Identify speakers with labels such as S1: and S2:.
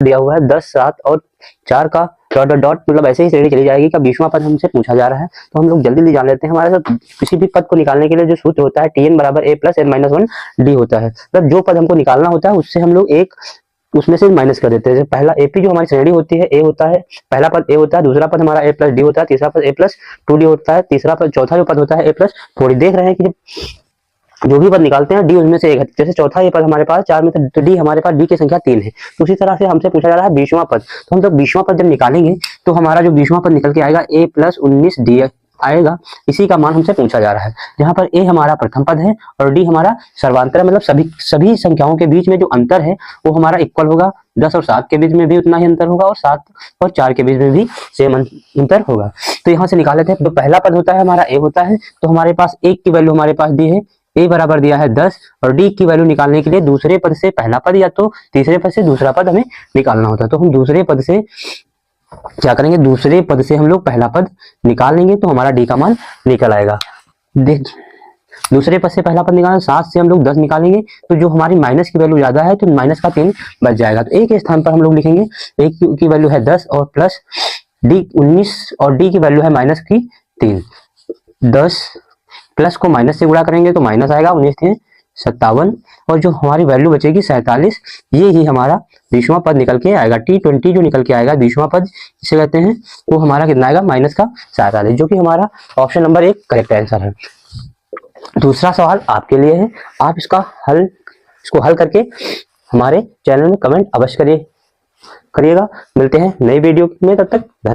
S1: दिया हुआ है 10, 7 और 4 का डॉट डॉट डॉट, मतलब ऐसे ही श्रेणी चली जाएगी कि 20वां पद हमसे पूछा जा रहा है। तो हम लोग जल्दी जल्दी जान लेते हैं। हमारे साथ किसी भी पद को निकालने के लिए जो सूत्र होता है tn बराबर a plus n minus 1 D होता है। मतलब जो पद हमको निकालना होता है उससे हम लोग एक उसमें से माइनस कर देते हैं। पहला एपी जो हमारी श्रेणी होती है ए होता है, पहला पद ए होता है, दूसरा पद हमारा ए प्लस डी होता है, तीसरा पद ए प्लस 2 डी होता है, तीसरा पद चौथा जो पद होता है ए प्लस 4 डी। देख रहे हैं कि जो भी पद निकालते हैं डी उनमें से एक है। जैसे चौथा ये पद हमारे पास 4 में से डी हमारे पास डी की संख्या 3 है। तो उसी तरह से हमसे पूछा जा रहा है 20वां पद। तो हम जब 20वां पद जब निकालेंगे तो हमारा जो 20वां पद निकल के आएगा ए प्लस 19 डी आएगा। इसी का मान हमसे पूछा जा रहा है, जहां पर ए हमारा प्रथम पद है और डी हमारा सर्वांतर है। मतलब सभी संख्याओं के बीच में जो अंतर है वो हमारा इक्वल होगा। 10 और 7 के बीच में भी उतना ही अंतर होगा और 7 और 4 के बीच में भी सेम अंतर होगा। तो यहाँ से निकाल लेते हैं। तो पहला पद होता है हमारा ए होता है, तो हमारे पास एक की वैल्यू हमारे पास दी है, ए बराबर दिया है 10 और डी की वैल्यू निकालने के लिए दूसरे पद से पहला पद या तो तीसरे पद से दूसरा पद हमें निकालना होता है। तो हम दूसरे पद से क्या करेंगे, दूसरे पद से हम लोग पहला पद निकाल लेंगे तो हमारा डी का मान निकल आएगा। देख, दूसरे पद से पहला पद निकालना, 7 से हम लोग 10 निकालेंगे तो जो हमारी माइनस की वैल्यू ज्यादा है तो माइनस का 3 बच जाएगा। तो ए के स्थान पर हम लोग लिखेंगे ए की वैल्यू है 10 और प्लस डी 19 और डी की वैल्यू है माइनस की 3। 10 प्लस को माइनस से गुणा करेंगे तो माइनस आएगा, 19 थे 57 और जो हमारी वैल्यू बचेगी 47। ये ही हमारा 20वां पद निकल के आएगा। T20 जो निकल के आएगा 20वां पद इसे कहते हैं, वो हमारा कितना आएगा, माइनस का 47, जो कि हमारा ऑप्शन नंबर 1 करेक्ट आंसर है। दूसरा सवाल आपके लिए है, आप इसको हल करके हमारे चैनल में कमेंट अवश्य करिएगा। मिलते हैं नई वीडियो में, तब तक